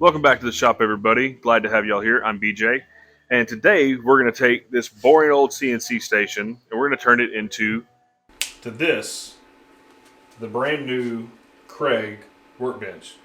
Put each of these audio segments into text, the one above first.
Welcome back to the shop, everybody. Glad to have y'all here. I'm BJ, and today we're going to take this boring old CNC station and we're going to turn it into the brand new Kreg workbench.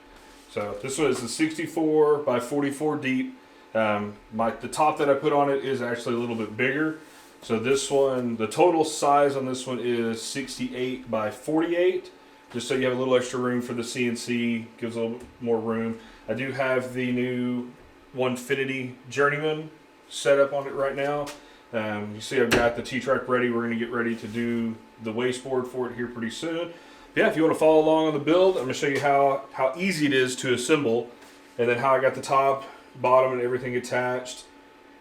So this one is a 64 by 44 deep. The top that I put on it is actually a little bit bigger. So this one, the total size on this one is 68 by 48. Just so you have a little extra room for the CNC, gives a little more room. I do have the new Onefinity Journeyman set up on it right now. You see I've got the T-Track ready. We're going to get ready to do the wasteboard for it here pretty soon. But yeah, if you want to follow along on the build, I'm going to show you how easy it is to assemble, and then how I got the top, bottom, and everything attached.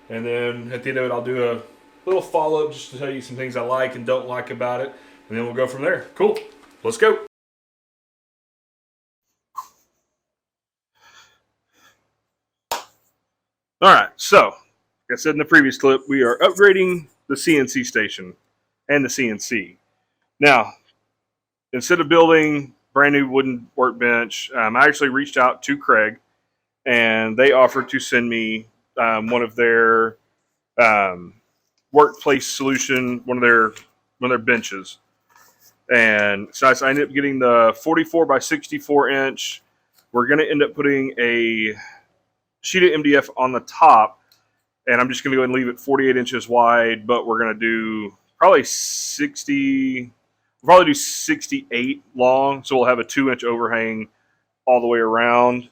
And then at the end of it, I'll do a little follow-up just to tell you some things I like and don't like about it. And then we'll go from there. Cool. Let's go. Alright, so, like I said in the previous clip, we are upgrading the CNC station and the CNC. Now, instead of building brand new wooden workbench, I actually reached out to Kreg, and they offered to send me one of their workplace solution, one of their benches. And so I ended up getting the 44 by 64 inch. We're going to end up putting a sheet of MDF on the top, and I'm just going to go ahead and leave it 48 inches wide, but we're going to do probably 68 long, so we'll have a 2-inch overhang all the way around.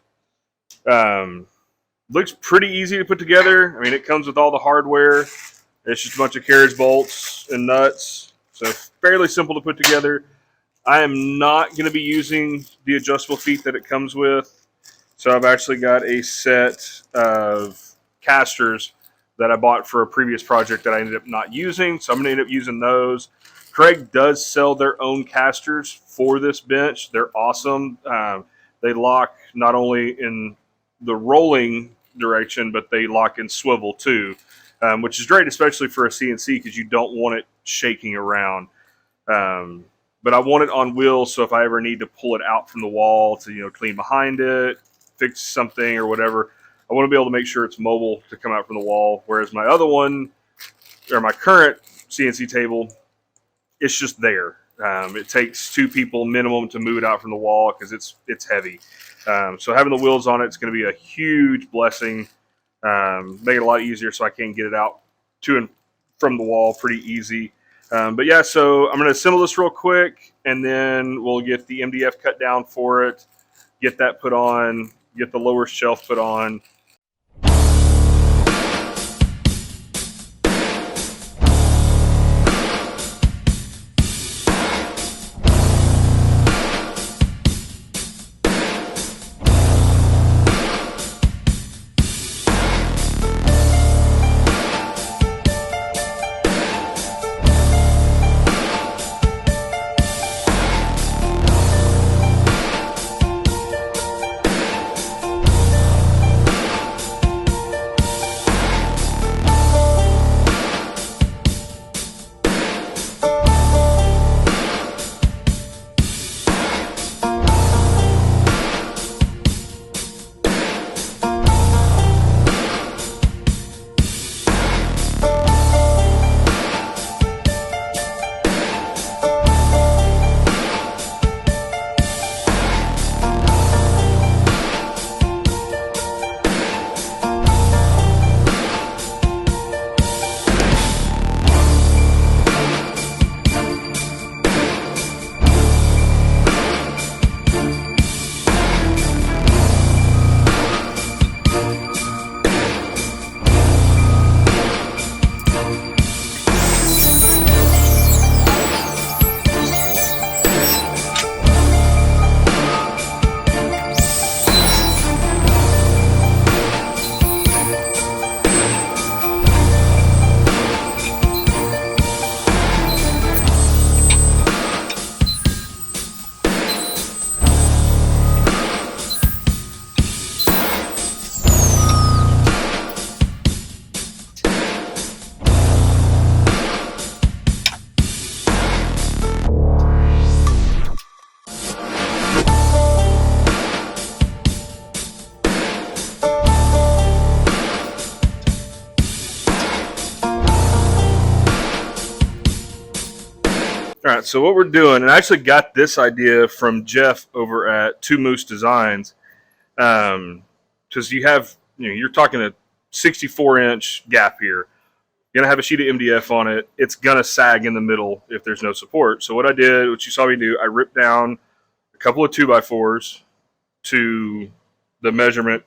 Looks pretty easy to put together. I mean, it comes with all the hardware. It's just a bunch of carriage bolts and nuts, so fairly simple to put together. I am not going to be using the adjustable feet that it comes with. So I've actually got a set of casters that I bought for a previous project that I ended up not using. So I'm going to end up using those. Kreg does sell their own casters for this bench. They're awesome. They lock not only in the rolling direction, but they lock in swivel too, which is great, especially for a CNC, because you don't want it shaking around. But I want it on wheels, so if I ever need to pull it out from the wall to clean behind it, fix something or whatever, I want to be able to make sure it's mobile to come out from the wall. Whereas my other one, or my current CNC table, it's just there. It takes 2 people minimum to move it out from the wall because it's heavy. So having the wheels on it's going to be a huge blessing. Make it a lot easier so I can get it out to and from the wall pretty easy. But yeah, so I'm going to assemble this real quick, and then we'll get the MDF cut down for it, get that put on, get the lower shelf put on. right, so what we're doing, and I actually got this idea from Jeff over at Two Moose Designs, because you're talking a 64-inch gap here. You're gonna have a sheet of MDF on it. It's gonna sag in the middle if there's no support. So what I did, what you saw me do, I ripped down a couple of 2x4s to the measurement.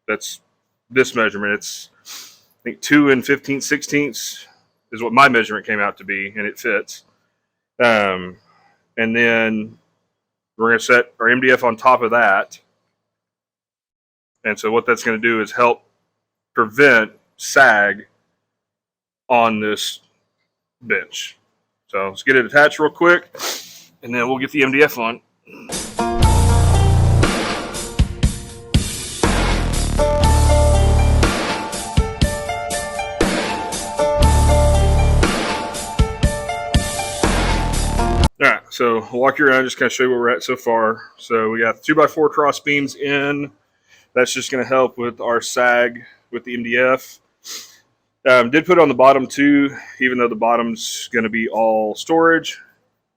That's this measurement. It's, I think, 2 15/16 is what my measurement came out to be, and it fits. And then we're going to set our MDF on top of that. And so what that's going to do is help prevent sag on this bench. So let's get it attached real quick, and then we'll get the MDF on. All right, so I'll walk you around, just kind of show you where we're at so far. So we got 2x4 cross beams in. That's just going to help with our sag with the MDF. Did put it on the bottom too, even though the bottom's going to be all storage.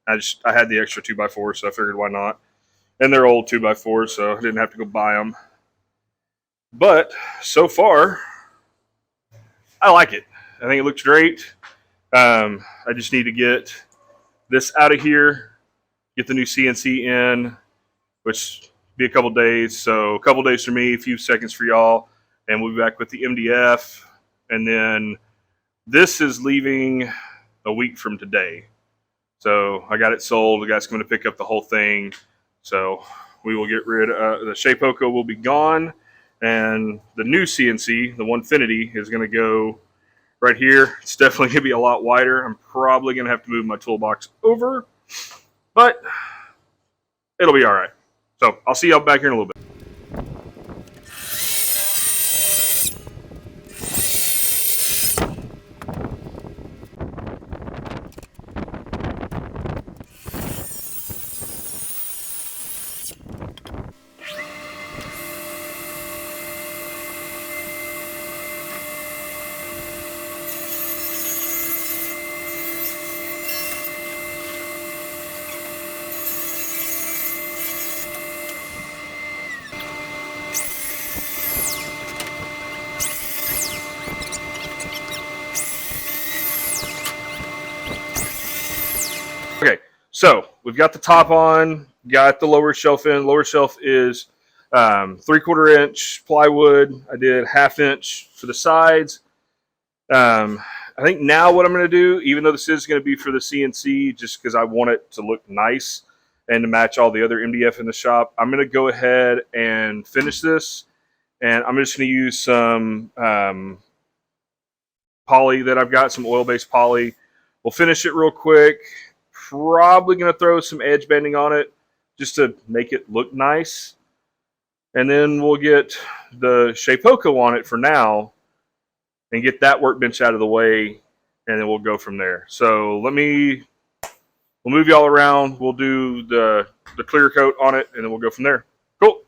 I had the extra 2x4, so I figured why not. And they're old 2x4s, so I didn't have to go buy them. But so far, I like it. I think it looks great. I just need to get this out of here, get the new CNC in, which be a couple days. So a couple days for me, a few seconds for y'all, and we'll be back with the MDF. And then this is leaving a week from today. So I got it sold. The guy's coming to pick up the whole thing. So we will get rid of the Shapeoko will be gone, and the new CNC, the Onefinity, is going to go right here. It's definitely going to be a lot wider. I'm probably going to have to move my toolbox over, but it'll be all right. So I'll see y'all back here in a little bit. Okay, so we've got the top on, got the lower shelf in. Lower shelf is 3/4 inch plywood. I did 1/2 inch for the sides. I think now what I'm going to do, even though this is going to be for the CNC, just because I want it to look nice and to match all the other MDF in the shop, I'm going to go ahead and finish this. And I'm just going to use some poly that I've got, some oil-based poly. We'll finish it real quick. Probably going to throw some edge bending on it just to make it look nice. And then we'll get the Shapeoko on it for now and get that workbench out of the way, and then we'll go from there. So we'll move y'all around. We'll do the clear coat on it, and then we'll go from there. Cool.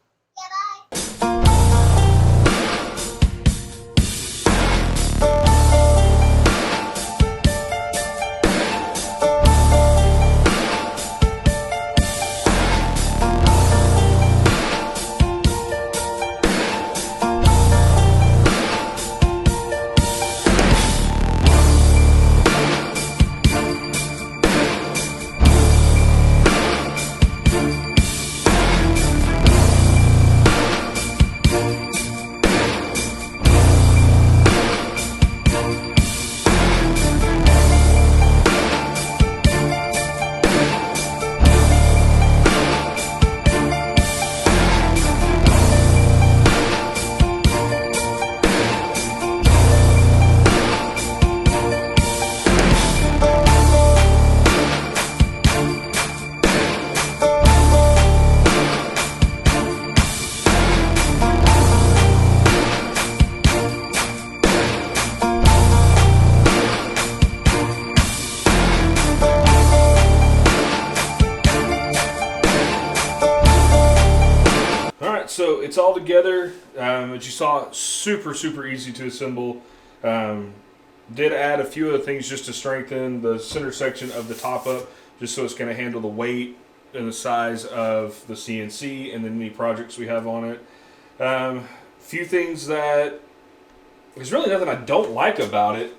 So it's all together. As you saw, super easy to assemble. Did add a few other things just to strengthen the center section of the top up, just so it's going to handle the weight and the size of the CNC and then any projects we have on it. Few things that there's really nothing I don't like about it.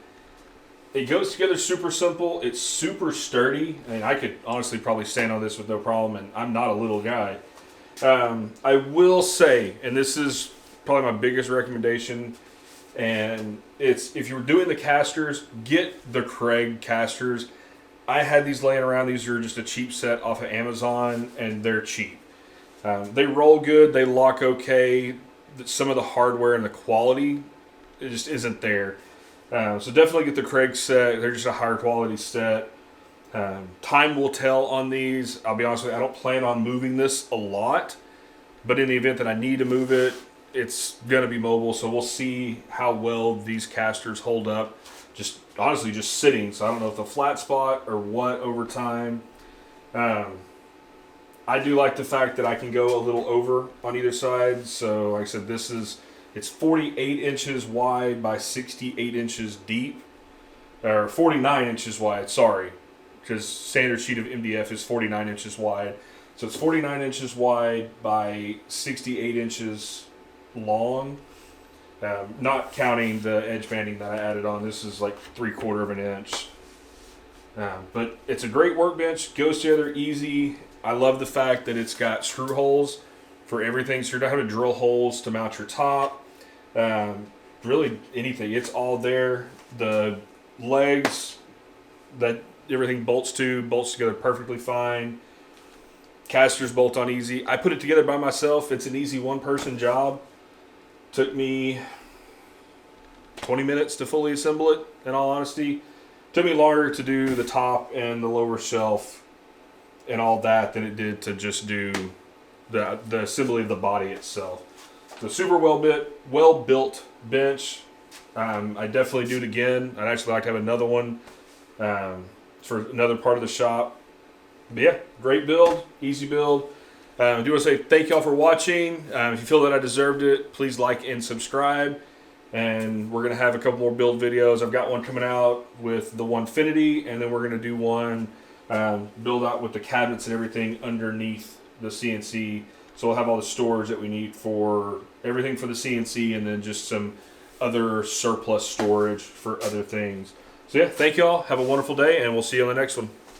It goes together super simple. It's super sturdy. I mean, I could honestly probably stand on this with no problem, and I'm not a little guy. I will say, and this is probably my biggest recommendation, and it's if you're doing the casters, get the Kreg casters. I had these laying around. These are just a cheap set off of Amazon, and they're cheap. They roll good. They lock okay. Some of the hardware and the quality, it just isn't there. So definitely get the Kreg set. They're just a higher quality set. Time will tell on these. I'll be honest with you, I don't plan on moving this a lot, but in the event that I need to move it, it's going to be mobile. So we'll see how well these casters hold up. Just honestly, just sitting. So I don't know if the flat spot or what over time. I do like the fact that I can go a little over on either side. So like I said, it's 48 inches wide by 68 inches deep, or 49 inches wide, sorry, because standard sheet of MDF is 49 inches wide. So it's 49 inches wide by 68 inches long, not counting the edge banding that I added on. This is like 3/4 of an inch. But it's a great workbench, goes together easy. I love the fact that it's got screw holes for everything, so you don't have to drill holes to mount your top. Really anything, it's all there. The legs that everything bolts together perfectly fine. Casters bolt on easy. I put it together by myself. It's an easy one-person job. Took me 20 minutes to fully assemble it, in all honesty. Took me longer to do the top and the lower shelf and all that than it did to just do the assembly of the body itself. So super well built bench. I definitely do it again. I'd actually like to have another one for another part of the shop. But yeah, great build, easy build. I do want to say thank y'all for watching. If you feel that I deserved it, please like and subscribe. And we're going to have a couple more build videos. I've got one coming out with the Onefinity, and then we're going to do one build out with the cabinets and everything underneath the CNC. So we'll have all the storage that we need for everything for the CNC, and then just some other surplus storage for other things. So yeah, thank y'all. Have a wonderful day, and we'll see you on the next one.